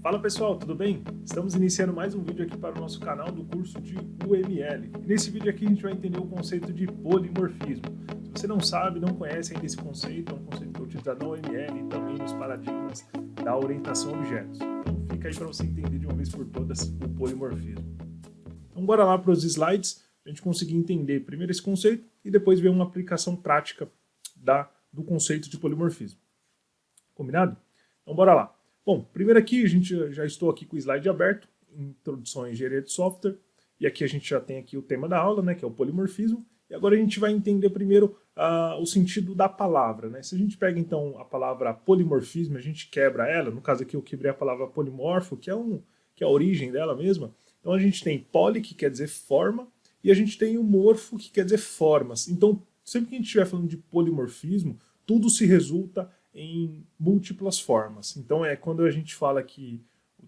Fala pessoal, tudo bem? Estamos iniciando mais um vídeo aqui para o nosso canal do curso de UML. E nesse vídeo aqui a gente vai entender o conceito de polimorfismo. Se você não sabe, não conhece ainda esse conceito, é um conceito que é utilizado na UML e também nos paradigmas da orientação a objetos. Então fica aí para você entender de uma vez por todas o polimorfismo. Então bora lá para os slides, para a gente conseguir entender primeiro esse conceito e depois ver uma aplicação prática do conceito de polimorfismo. Combinado? Então bora lá. Bom, primeiro aqui, já estou aqui com o slide aberto, Introdução à Engenharia de Software, e aqui a gente já tem aqui o tema da aula, né, que é o polimorfismo, e agora a gente vai entender primeiro o sentido da palavra. Né? Se a gente pega então a palavra polimorfismo, a gente quebra ela, no caso aqui eu quebrei a palavra polimorfo, que é a origem dela mesma, então a gente tem poli, que quer dizer forma, e a gente tem o morfo, que quer dizer formas. Então, sempre que a gente estiver falando de polimorfismo, tudo se resulta em múltiplas formas. Então é quando a gente fala que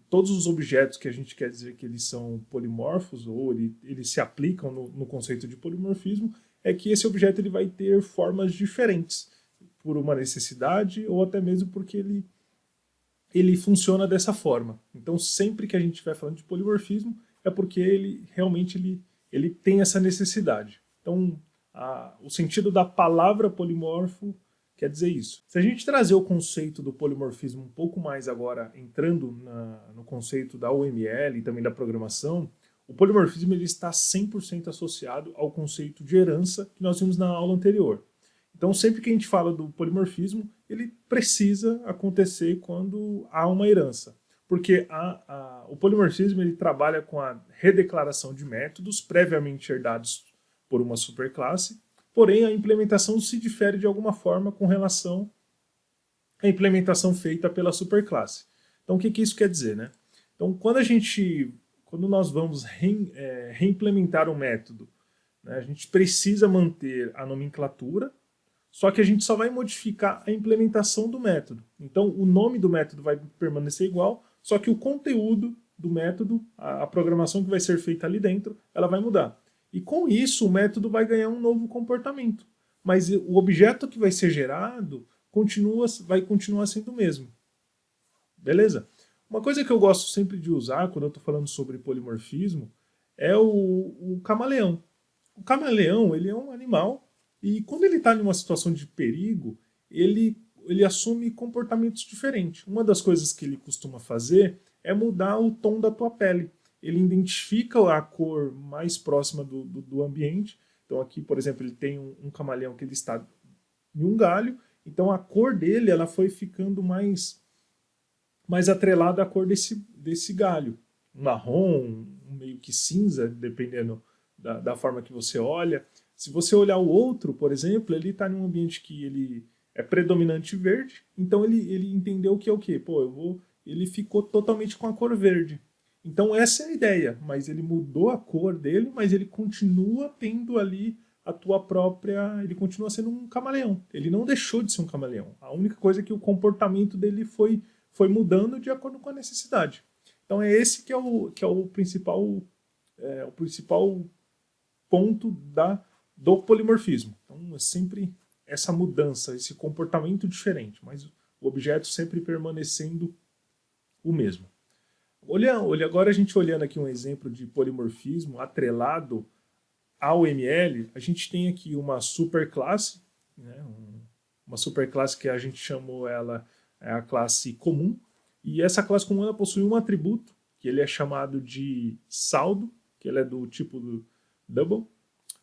todos os objetos que a gente quer dizer que eles são polimorfos, ou eles se aplicam no conceito de polimorfismo, é que esse objeto ele vai ter formas diferentes, por uma necessidade, ou até mesmo porque ele funciona dessa forma. Então sempre que a gente estiver falando de polimorfismo, é porque ele realmente ele tem essa necessidade. Então o sentido da palavra polimorfo quer dizer isso. Se a gente trazer o conceito do polimorfismo um pouco mais agora, entrando no conceito da UML e também da programação, o polimorfismo ele está 100% associado ao conceito de herança que nós vimos na aula anterior. Então sempre que a gente fala do polimorfismo, ele precisa acontecer quando há uma herança. Porque o polimorfismo ele trabalha com a redeclaração de métodos previamente herdados por uma superclasse, porém a implementação se difere de alguma forma com relação à implementação feita pela superclasse. Então o que isso quer dizer? Né? Então quando nós vamos reimplementar um método, né, a gente precisa manter a nomenclatura, só que a gente só vai modificar a implementação do método. Então o nome do método vai permanecer igual, só que o conteúdo do método, a programação que vai ser feita ali dentro, ela vai mudar. E com isso o método vai ganhar um novo comportamento. Mas o objeto que vai ser gerado vai continuar sendo o mesmo. Beleza? Uma coisa que eu gosto sempre de usar quando eu estou falando sobre polimorfismo é o camaleão. O camaleão ele é um animal e quando ele está em uma situação de perigo, ele assume comportamentos diferentes. Uma das coisas que ele costuma fazer é mudar o tom da tua pele. Ele identifica a cor mais próxima do ambiente. Então aqui, por exemplo, ele tem um camaleão que ele está em um galho, então a cor dele ela foi ficando mais atrelada à cor desse galho. Um marrom, um meio que cinza, dependendo da forma que você olha. Se você olhar o outro, por exemplo, ele está em um ambiente que ele é predominante verde, então ele entendeu que é o quê? Ele ficou totalmente com a cor verde. Então essa é a ideia, mas ele mudou a cor dele, mas ele continua tendo ali ele continua sendo um camaleão. Ele não deixou de ser um camaleão. A única coisa é que o comportamento dele foi mudando de acordo com a necessidade. Então é esse que é o principal ponto do polimorfismo. Então é sempre essa mudança, esse comportamento diferente, mas o objeto sempre permanecendo o mesmo. Agora a gente olhando aqui um exemplo de polimorfismo atrelado ao ML, a gente tem aqui uma superclasse, né, uma superclasse que a gente chamou ela a classe comum, e essa classe comum ela possui um atributo, que ele é chamado de saldo, que ele é do tipo do double,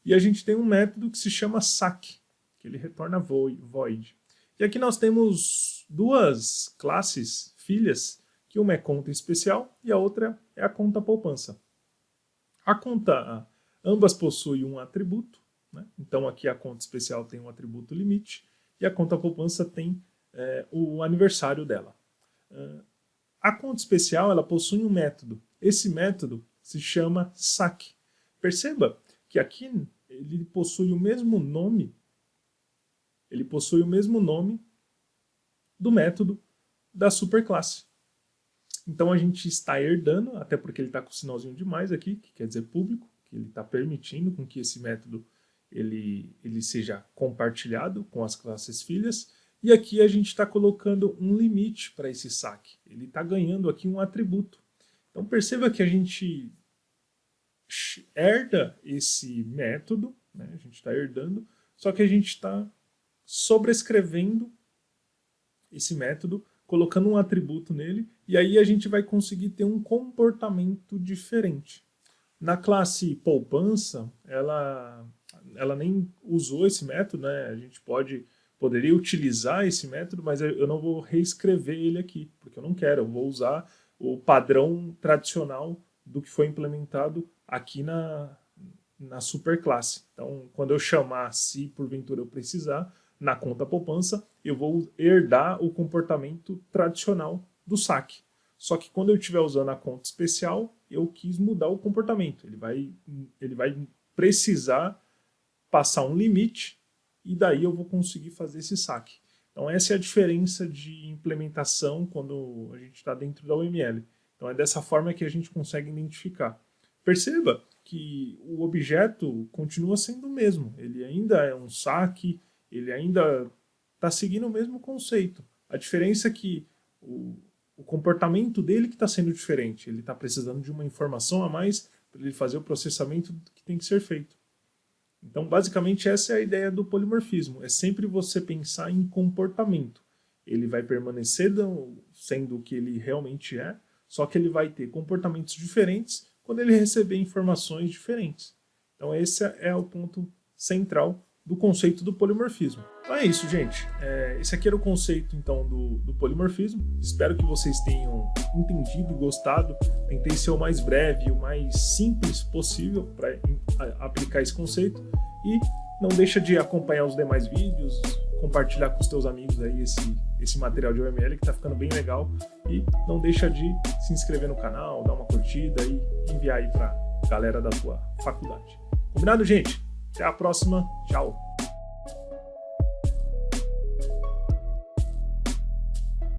e a gente tem um método que se chama sac, que ele retorna void. E aqui nós temos duas classes filhas, que uma é conta especial e a outra é a conta poupança. Ambas possuem um atributo, né? Então aqui a conta especial tem um atributo limite e a conta poupança tem o aniversário dela. A conta especial ela possui um método. Esse método se chama sac. Perceba que aqui ele possui o mesmo nome. Ele possui o mesmo nome do método da superclasse. Então a gente está herdando, até porque ele está com o sinalzinho de mais aqui, que quer dizer público, que ele está permitindo com que esse método ele seja compartilhado com as classes filhas, E aqui a gente está colocando um limite para esse saque. Ele está ganhando aqui um atributo. Então perceba que a gente herda esse método, né? A gente está herdando, só que a gente está sobrescrevendo esse método, colocando um atributo nele, e aí a gente vai conseguir ter um comportamento diferente. Na classe poupança, ela nem usou esse método, né? A gente poderia utilizar esse método, mas eu não vou reescrever ele aqui, porque eu não quero, eu vou usar o padrão tradicional do que foi implementado aqui na superclasse. Então, quando eu chamar, se porventura eu precisar, na conta poupança, eu vou herdar o comportamento tradicional do saque. Só que quando eu estiver usando a conta especial, eu quis mudar o comportamento. Ele vai precisar passar um limite e daí eu vou conseguir fazer esse saque. Então essa é a diferença de implementação quando a gente está dentro da UML. Então é dessa forma que a gente consegue identificar. Perceba que o objeto continua sendo o mesmo. Ele ainda é um saque, ele ainda está seguindo o mesmo conceito. A diferença é que o comportamento dele que está sendo diferente. Ele está precisando de uma informação a mais para ele fazer o processamento que tem que ser feito. Então, basicamente, essa é a ideia do polimorfismo. É sempre você pensar em comportamento. Ele vai permanecer sendo o que ele realmente é, só que ele vai ter comportamentos diferentes quando ele receber informações diferentes. Então, esse é o ponto central do conceito do polimorfismo. Então é isso, gente. Esse aqui era o conceito, então, do polimorfismo. Espero que vocês tenham entendido e gostado. Tentei ser o mais breve e o mais simples possível para aplicar esse conceito. E não deixa de acompanhar os demais vídeos, compartilhar com os teus amigos aí esse material de UML que está ficando bem legal. E não deixa de se inscrever no canal, dar uma curtida e enviar aí para a galera da tua faculdade. Combinado, gente? Até a próxima. Tchau.